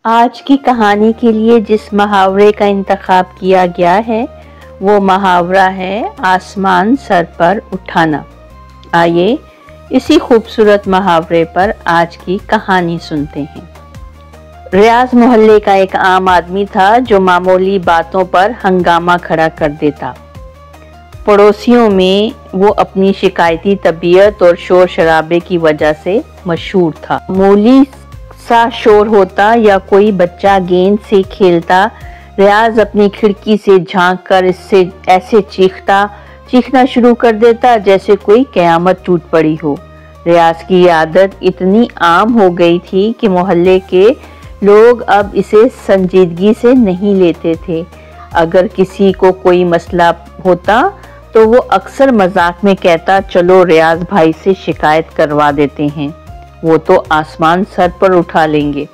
آج کی کہانی کے لیے جس محاورے کا انتخاب کیا گیا ہے وہ محاورہ ہے آسمان سر پر اٹھانا۔ آئیے اسی خوبصورت محاورے پر آج کی کہانی سنتے ہیں۔ ریاض محلے کا ایک عام آدمی تھا جو معمولی باتوں پر ہنگامہ کھڑا کر دیتا۔ پڑوسیوں میں وہ اپنی شکایتی طبیعت اور شور شرابے کی وجہ سے مشہور تھا۔ معمولی سا شور ہوتا یا کوئی بچہ گیند سے کھیلتا، ریاض اپنی کھڑکی سے جھانک کر اس سے ایسے چیخنا شروع کر دیتا جیسے کوئی قیامت ٹوٹ پڑی ہو۔ ریاض کی یہ عادت اتنی عام ہو گئی تھی کہ محلے کے لوگ اب اسے سنجیدگی سے نہیں لیتے تھے۔ اگر کسی کو کوئی مسئلہ ہوتا تو وہ اکثر مذاق میں کہتا، چلو ریاض بھائی سے شکایت کروا دیتے ہیں، وہ تو آسمان سر پر اٹھا لیں گے۔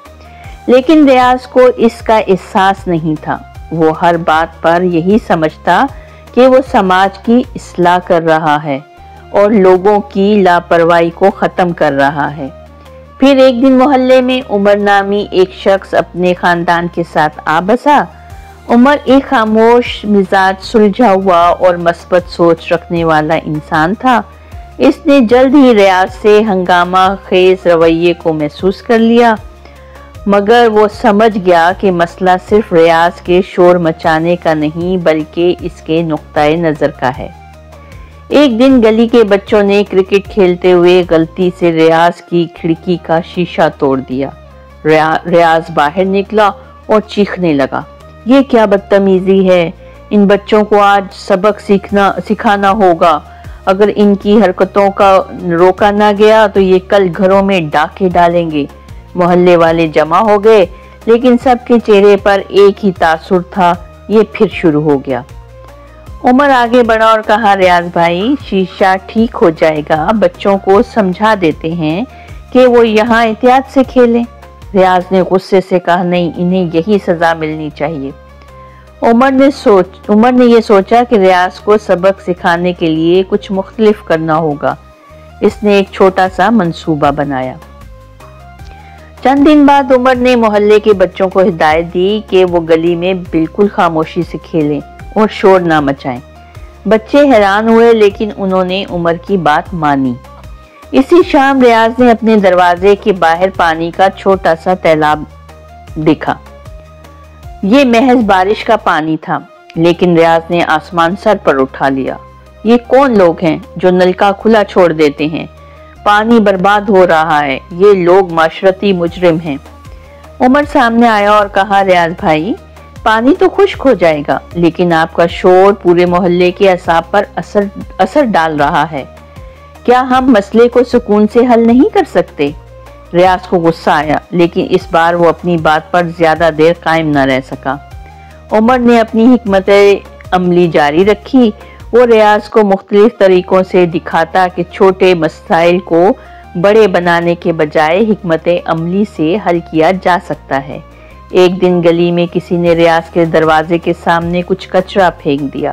لیکن ریاض کو اس کا احساس نہیں تھا۔ وہ ہر بات پر یہی سمجھتا کہ وہ سماج کی اصلاح کر رہا ہے اور لوگوں کی لاپرواہی کو ختم کر رہا ہے۔ پھر ایک دن محلے میں عمر نامی ایک شخص اپنے خاندان کے ساتھ آ بسا۔ عمر ایک خاموش مزاج، سلجھا ہوا اور مثبت سوچ رکھنے والا انسان تھا۔ اس نے جلد ہی ریاض سے ہنگامہ خیز رویے کو محسوس کر لیا، مگر وہ سمجھ گیا کہ مسئلہ صرف ریاض کے شور مچانے کا نہیں بلکہ اس کے نقطۂ نظر کا ہے۔ ایک دن گلی کے بچوں نے کرکٹ کھیلتے ہوئے غلطی سے ریاض کی کھڑکی کا شیشہ توڑ دیا۔ ریاض باہر نکلا اور چیخنے لگا، یہ کیا بدتمیزی ہے، ان بچوں کو آج سبق سکھانا ہوگا، اگر ان کی حرکتوں کا روکا نہ گیا تو یہ کل گھروں میں ڈاکے ڈالیں گے۔ محلے والے جمع ہو گئے، لیکن سب کے چہرے پر ایک ہی تاثر تھا، یہ پھر شروع ہو گیا۔ عمر آگے بڑھا اور کہا، ریاض بھائی شیشہ ٹھیک ہو جائے گا، بچوں کو سمجھا دیتے ہیں کہ وہ یہاں احتیاط سے کھیلیں۔ ریاض نے غصے سے کہا، نہیں، انہیں یہی سزا ملنی چاہیے۔ عمر نے یہ سوچا کہ ریاض کو سبق سکھانے کے لیے کچھ مختلف کرنا ہوگا۔ اس نے ایک چھوٹا سا منصوبہ بنایا۔ چند دن بعد عمر نے محلے کے بچوں کو ہدایت دی کہ وہ گلی میں بالکل خاموشی سے کھیلیں اور شور نہ مچائیں۔ بچے حیران ہوئے لیکن انہوں نے عمر کی بات مانی۔ اسی شام ریاض نے اپنے دروازے کے باہر پانی کا چھوٹا سا تالاب دیکھا۔ یہ محض بارش کا پانی تھا، لیکن ریاض نے آسمان سر پر اٹھا لیا۔ یہ کون لوگ ہیں جو نلکا کھلا چھوڑ دیتے ہیں؟ پانی برباد ہو رہا ہے، یہ لوگ معاشرتی مجرم ہیں۔ عمر سامنے آیا اور کہا، ریاض بھائی پانی تو خشک ہو جائے گا، لیکن آپ کا شور پورے محلے کے اعصاب پر اثر ڈال رہا ہے۔ کیا ہم مسئلے کو سکون سے حل نہیں کر سکتے؟ ریاض کو غصہ آیا، لیکن اس بار وہ اپنی بات پر زیادہ دیر قائم نہ رہ سکا۔ عمر نے اپنی حکمت عملی جاری رکھی۔ وہ ریاض کو مختلف طریقوں سے دکھاتا کہ چھوٹے مسائل کو بڑے بنانے کے بجائے حکمت عملی سے حل کیا جا سکتا ہے۔ ایک دن گلی میں کسی نے ریاض کے دروازے کے سامنے کچھ کچرا پھینک دیا۔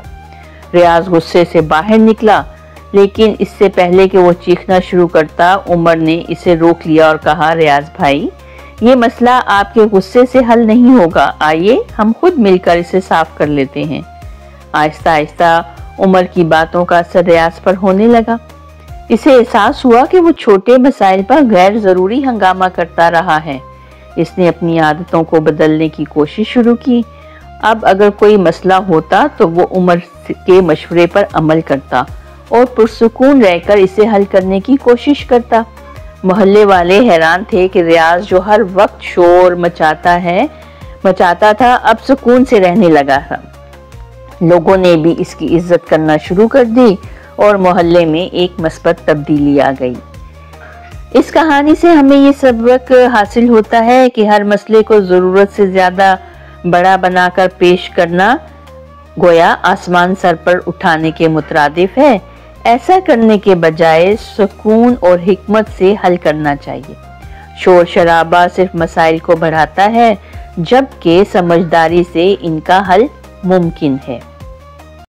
ریاض غصے سے باہر نکلا، لیکن اس سے پہلے کہ وہ چیخنا شروع کرتا، عمر نے اسے روک لیا اور کہا، ریاض بھائی یہ مسئلہ آپ کے غصے سے حل نہیں ہوگا، آئیے ہم خود مل کر اسے صاف کر لیتے ہیں۔ آہستہ آہستہ عمر کی باتوں کا اثر ریاض پر ہونے لگا۔ اسے احساس ہوا کہ وہ چھوٹے مسائل پر غیر ضروری ہنگامہ کرتا رہا ہے۔ اس نے اپنی عادتوں کو بدلنے کی کوشش شروع کی۔ اب اگر کوئی مسئلہ ہوتا تو وہ عمر کے مشورے پر عمل کرتا اور پرسکون رہ کر اسے حل کرنے کی کوشش کرتا۔ محلے والے حیران تھے کہ ریاض جو ہر وقت شور مچاتا تھا اب سکون سے رہنے لگا تھا۔ لوگوں نے بھی اس کی عزت کرنا شروع کر دی اور محلے میں ایک مثبت تبدیلی آ گئی۔ اس کہانی سے ہمیں یہ سبق حاصل ہوتا ہے کہ ہر مسئلے کو ضرورت سے زیادہ بڑا بنا کر پیش کرنا گویا آسمان سر پر اٹھانے کے مترادف ہے۔ ایسا کرنے کے بجائے سکون اور حکمت سے حل کرنا چاہیے۔ شور شرابہ صرف مسائل کو بڑھاتا ہے، جبکہ سمجھداری سے ان کا حل ممکن ہے۔